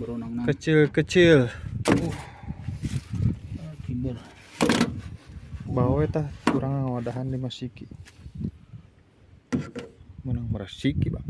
beronang nang kecil-kecil. timbul Bawa tah kurang wadahan di masiki. Menang merasiki, Bang.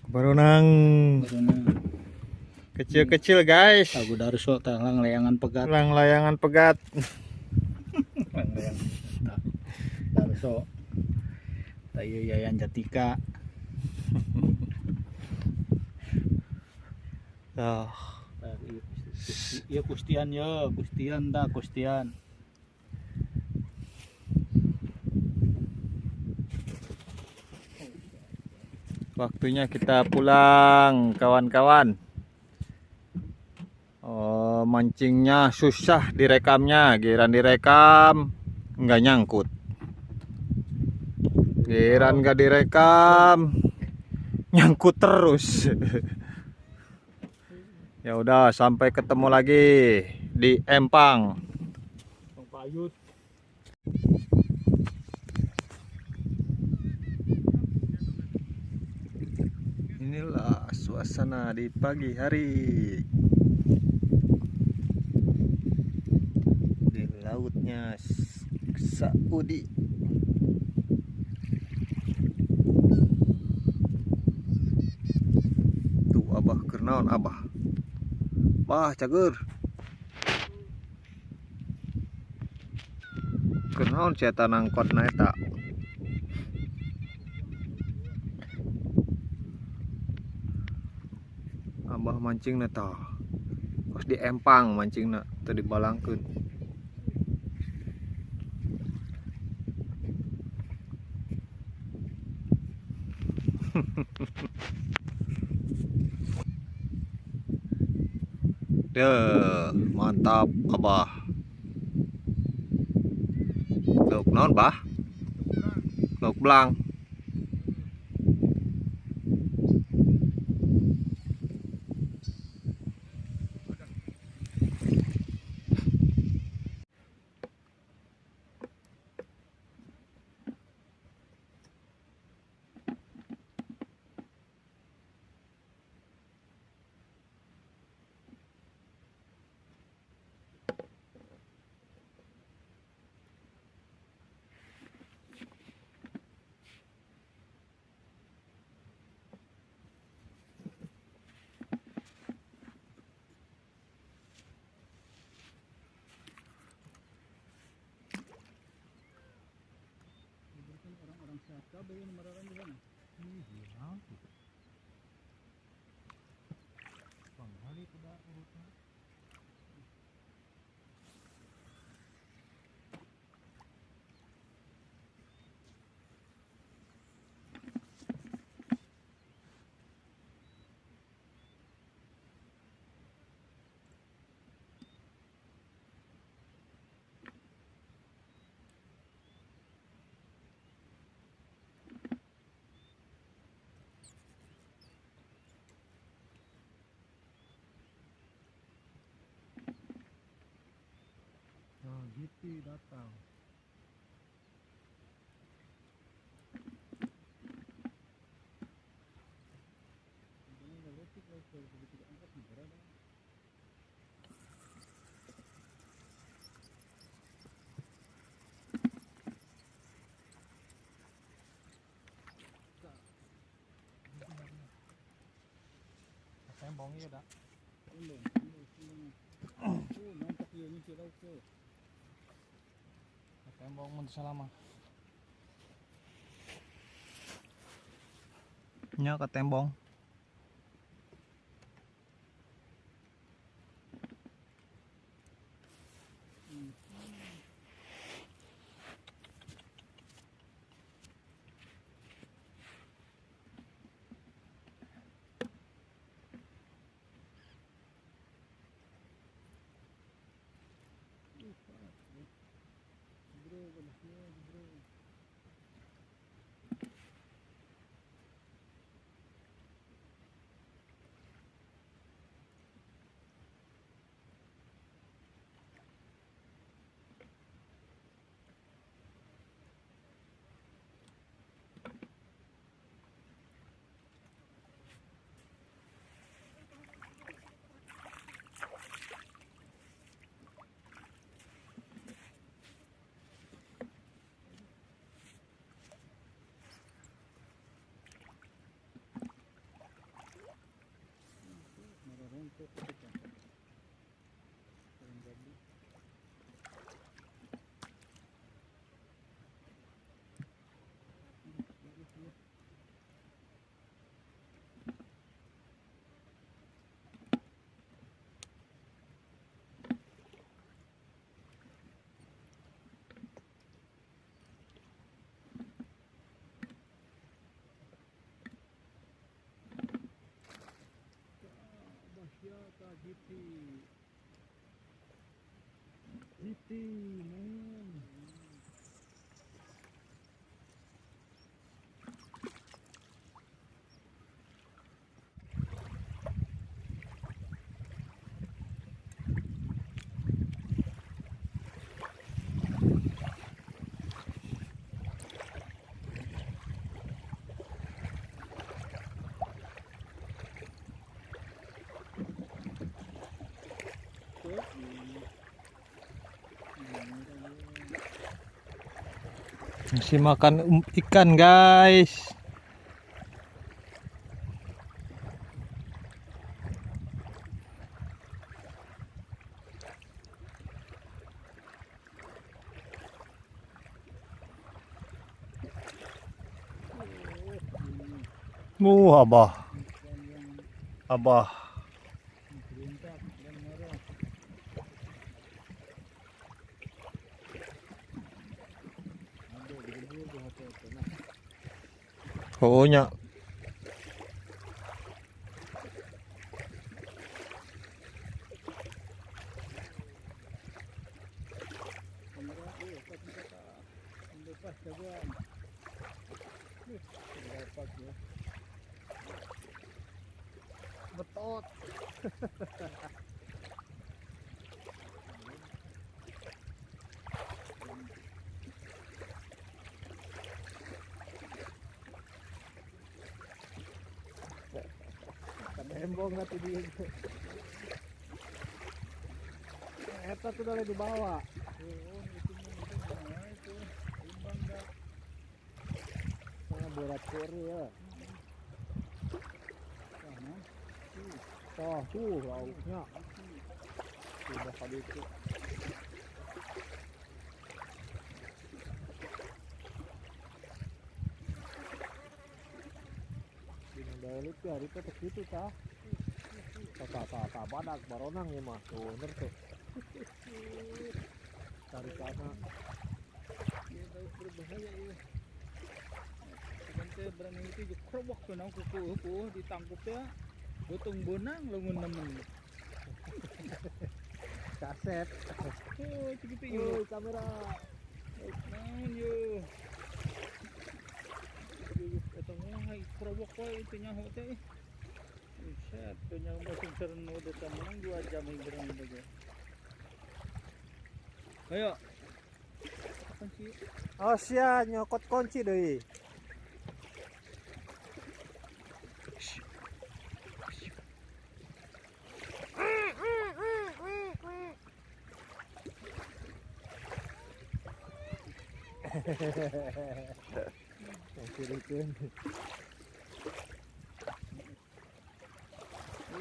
Beronang beronang kecil-kecil, guys. Agu Darso talang layangan pegat Layangan pegat. layangan Darso tayo Yayan Jatika Oh. iya Kustian ya Kustian Waktunya kita pulang, kawan-kawan. Oh, mancingnya susah direkamnya, giliran direkam nggak nyangkut. Giliran nggak direkam nyangkut terus. Ya udah, sampai ketemu lagi di Empang. Payut. Inilah suasana di pagi hari di lautnya Saudi. Tuh abah kernaon abah. Bah cager. Kernaon cetan angkotna eta. Abah mancing tah pas di Empang mancingna teu dibalangkeun. Deh, mantap abah. Lauk naon bah? Lauk belang. Nah, gitu datang. Tembong iya dak. Tembong mun salama. Nya ke tembong. GT man. Masih makan ikan guys. Abah. Abah. Oo nya. Betot. Embong nanti dia. Eta tuh dari di bawah. Itu imbang dah. Saya berat kori ya. Tuh lauknya. Sudah tadi itu. Balik ya, itu begitu tah. Tak badak baronang ya mah, tuh bener tuh. Cari sana. Dia tahu berbahaya ya. Sebentar berani itu juga kerobok senang kuku ditangkap ya. Gotong bonang lamun nemen. Kaset. Oh, begitu yuk. Kamera. Naon yuk. Ito mo hay kerobok ko itu nyaho teh. Set, punya masing serno de tamanang 2 jam yang berani baga. Ayo. Kunci. Oh sia nyokot kunci deui.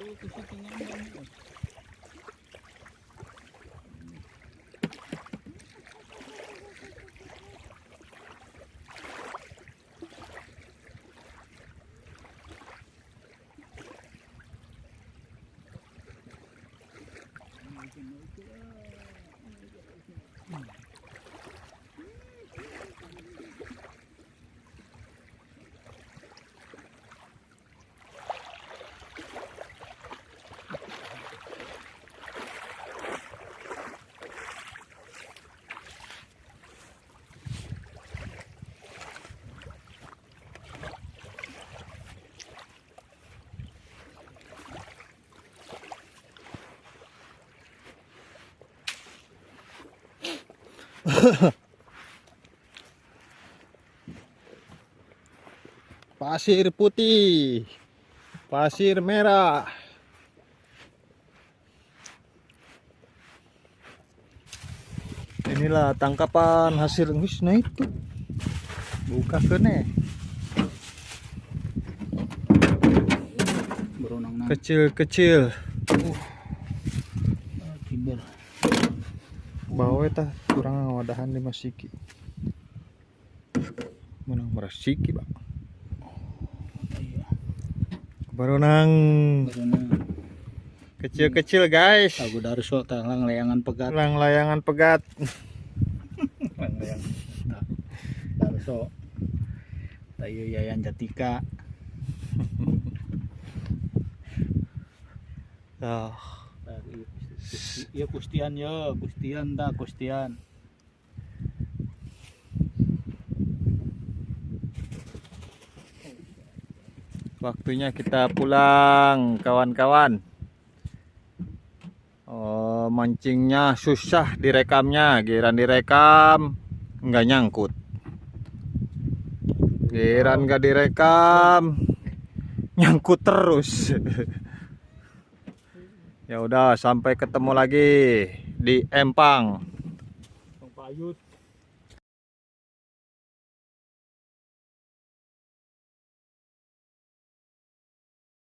Oh, kunci tinggal ni. Pasir putih, pasir merah. Inilah tangkapan hasil wis nah itu. Buka kene. Beronang nang. Kecil-kecil. Kiber. Bawa tah kurang wadahan 5 siki. Menang merasiki, Pak. Iya. Beronang Beronang. kecil-kecil, guys. Aku dari so lang layangan pegat. Layangan pegat. Lang layangan. Darso. Tayo Yayan Jatika. Ah. Iya Kustian ya, Kustian dah Kustian. Waktunya kita pulang, kawan-kawan. Oh, mancingnya susah direkamnya, giliran direkam nggak nyangkut. Giliran nggak direkam nyangkut terus. Ya udah, sampai ketemu lagi di Empang. Bang Payut.